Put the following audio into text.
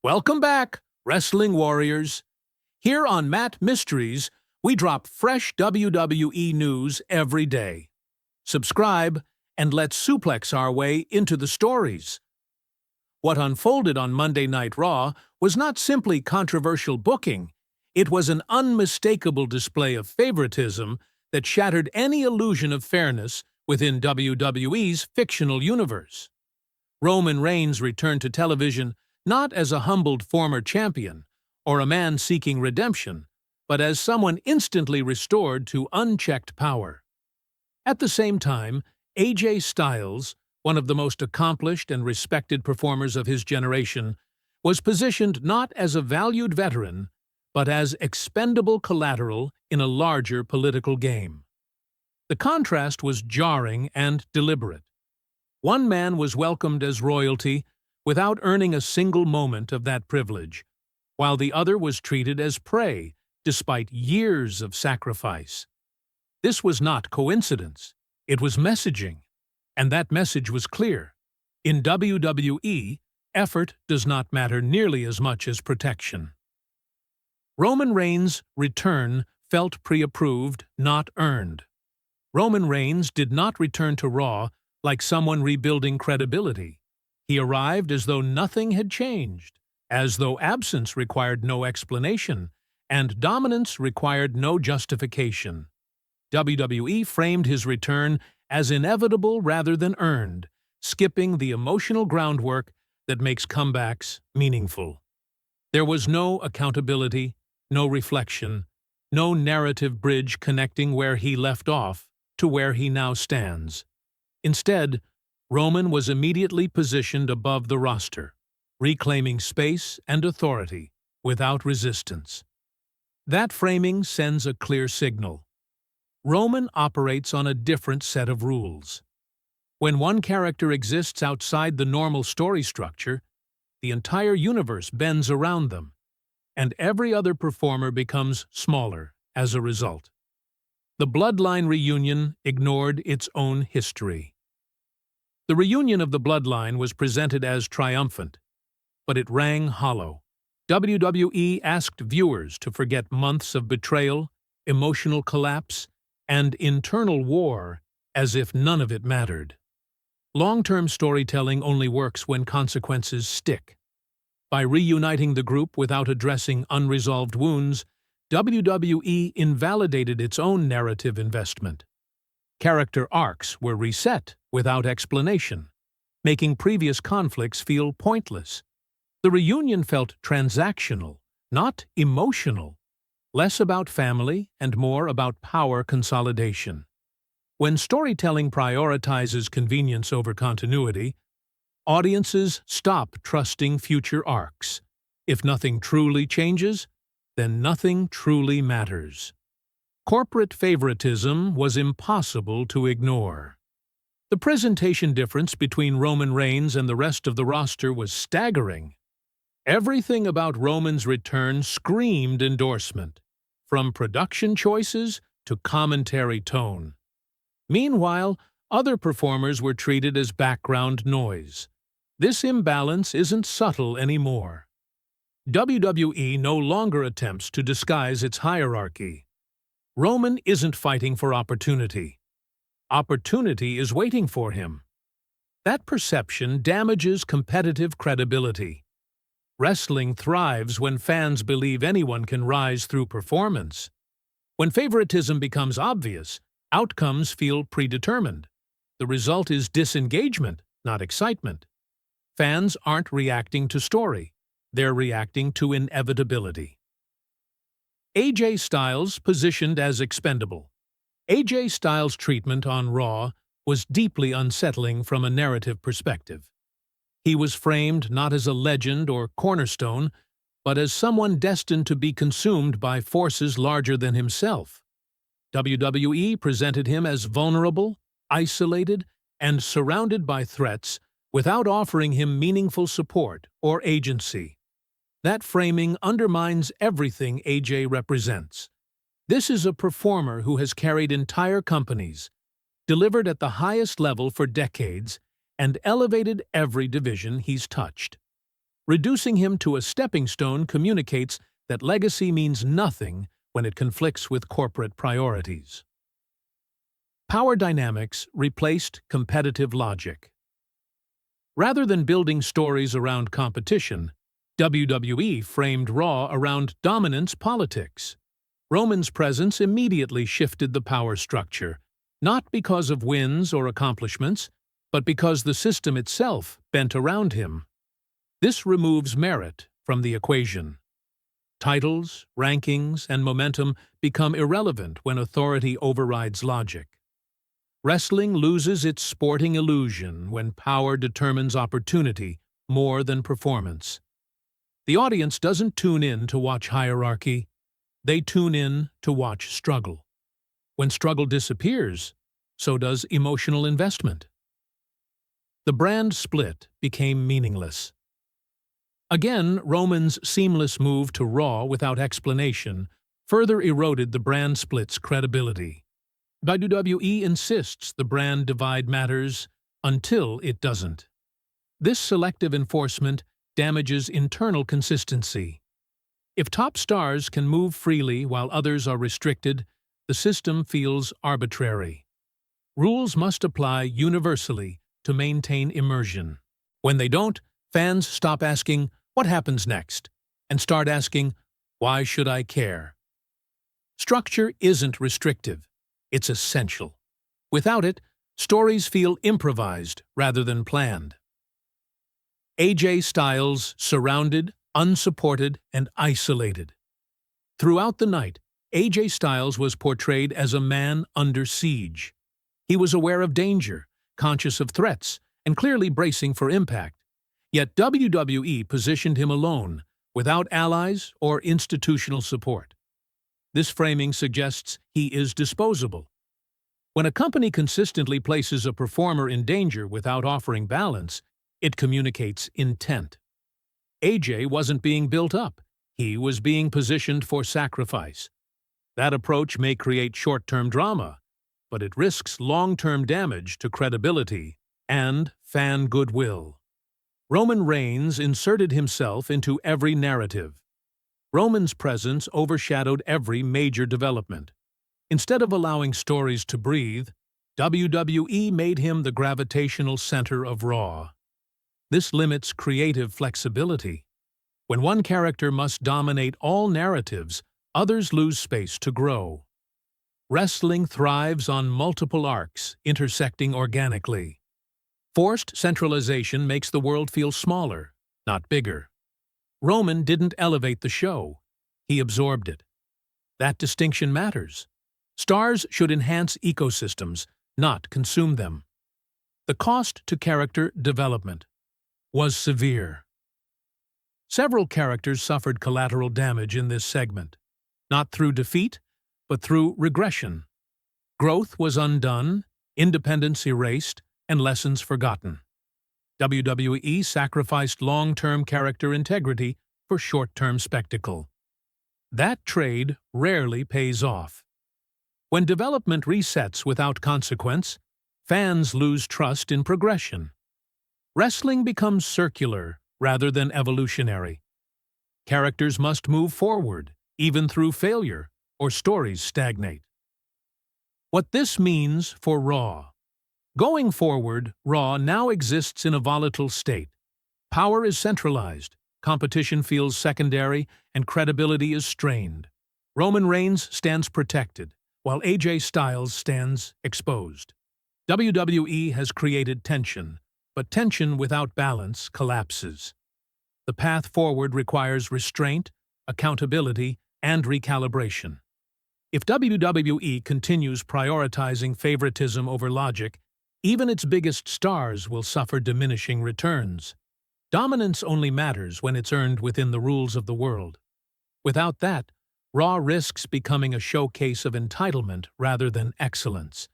Welcome back, Wrestling Warriors. Here on Matt Mysteries, we drop fresh WWE news every day. Subscribe, and let's suplex our way into the stories. What unfolded on Monday Night Raw was not simply controversial booking, it was an unmistakable display of favoritism that shattered any illusion of fairness within WWE's fictional universe. Roman Reigns returned to television not as a humbled former champion or a man seeking redemption, but as someone instantly restored to unchecked power. At the same time, AJ Styles, one of the most accomplished and respected performers of his generation, was positioned not as a valued veteran, but as expendable collateral in a larger political game. The contrast was jarring and deliberate. One man was welcomed as royalty without earning a single moment of that privilege, while the other was treated as prey despite years of sacrifice. This was not coincidence, it was messaging, and that message was clear. In WWE, effort does not matter nearly as much as protection. Roman Reigns' return felt pre-approved, not earned. Roman Reigns did not return to Raw like someone rebuilding credibility. He arrived as though nothing had changed, as though absence required no explanation, and dominance required no justification. WWE framed his return as inevitable rather than earned, skipping the emotional groundwork that makes comebacks meaningful. There was no accountability, no reflection, no narrative bridge connecting where he left off to where he now stands. Instead, Roman was immediately positioned above the roster, reclaiming space and authority without resistance. That framing sends a clear signal. Roman operates on a different set of rules. When one character exists outside the normal story structure, the entire universe bends around them, and every other performer becomes smaller as a result. The Bloodline reunion ignored its own history. The reunion of the Bloodline was presented as triumphant, but it rang hollow. WWE asked viewers to forget months of betrayal, emotional collapse, and internal war as if none of it mattered. Long-term storytelling only works when consequences stick. By reuniting the group without addressing unresolved wounds, WWE invalidated its own narrative investment. Character arcs were reset without explanation, making previous conflicts feel pointless. The reunion felt transactional, not emotional, less about family and more about power consolidation. When storytelling prioritizes convenience over continuity, audiences stop trusting future arcs. If nothing truly changes, then nothing truly matters. Corporate favoritism was impossible to ignore. The presentation difference between Roman Reigns and the rest of the roster was staggering. Everything about Roman's return screamed endorsement, from production choices to commentary tone. Meanwhile, other performers were treated as background noise. This imbalance isn't subtle anymore. WWE no longer attempts to disguise its hierarchy. Roman isn't fighting for opportunity. Opportunity is waiting for him. That perception damages competitive credibility. Wrestling thrives when fans believe anyone can rise through performance. When favoritism becomes obvious, outcomes feel predetermined. The result is disengagement, not excitement. Fans aren't reacting to story. They're reacting to inevitability. AJ Styles positioned as expendable. AJ Styles' treatment on Raw was deeply unsettling from a narrative perspective. He was framed not as a legend or cornerstone, but as someone destined to be consumed by forces larger than himself. WWE presented him as vulnerable, isolated, and surrounded by threats without offering him meaningful support or agency. That framing undermines everything AJ represents. This is a performer who has carried entire companies, delivered at the highest level for decades, and elevated every division he's touched. Reducing him to a stepping stone communicates that legacy means nothing when it conflicts with corporate priorities. Power dynamics replaced competitive logic. Rather than building stories around competition, WWE framed Raw around dominance politics. Roman's presence immediately shifted the power structure, not because of wins or accomplishments, but because the system itself bent around him. This removes merit from the equation. Titles, rankings, and momentum become irrelevant when authority overrides logic. Wrestling loses its sporting illusion when power determines opportunity more than performance. The audience doesn't tune in to watch hierarchy, they tune in to watch struggle. When struggle disappears, so does emotional investment. The brand split became meaningless. Again, Roman's seamless move to Raw without explanation further eroded the brand split's credibility. WWE insists the brand divide matters until it doesn't. This selective enforcement damages internal consistency. If top stars can move freely while others are restricted, the system feels arbitrary. Rules must apply universally to maintain immersion. When they don't, fans stop asking, "What happens next?" and start asking, "Why should I care?" Structure isn't restrictive. It's essential. Without it, stories feel improvised rather than planned. AJ Styles surrounded, unsupported, and isolated. Throughout the night, AJ Styles was portrayed as a man under siege. He was aware of danger, conscious of threats, and clearly bracing for impact. Yet WWE positioned him alone, without allies or institutional support. This framing suggests he is disposable. When a company consistently places a performer in danger without offering balance, it communicates intent. AJ wasn't being built up, he was being positioned for sacrifice. That approach may create short-term drama, but it risks long-term damage to credibility and fan goodwill. Roman Reigns inserted himself into every narrative. Roman's presence overshadowed every major development. Instead of allowing stories to breathe, WWE made him the gravitational center of Raw. This limits creative flexibility. When one character must dominate all narratives, others lose space to grow. Wrestling thrives on multiple arcs, intersecting organically. Forced centralization makes the world feel smaller, not bigger. Roman didn't elevate the show, he absorbed it. That distinction matters. Stars should enhance ecosystems, not consume them. The cost to character development was severe. Several characters suffered collateral damage in this segment, not through defeat, but through regression. Growth was undone, independence erased, and lessons forgotten. WWE sacrificed long-term character integrity for short-term spectacle. That trade rarely pays off. When development resets without consequence, fans lose trust in progression. Wrestling becomes circular rather than evolutionary. Characters must move forward, even through failure, or stories stagnate. What this means for Raw. Going forward, Raw now exists in a volatile state. Power is centralized, competition feels secondary, and credibility is strained. Roman Reigns stands protected, while AJ Styles stands exposed. WWE has created tension, but tension without balance collapses. The path forward requires restraint, accountability, and recalibration. If WWE continues prioritizing favoritism over logic, even its biggest stars will suffer diminishing returns. Dominance only matters when it's earned within the rules of the world. Without that, Raw risks becoming a showcase of entitlement rather than excellence.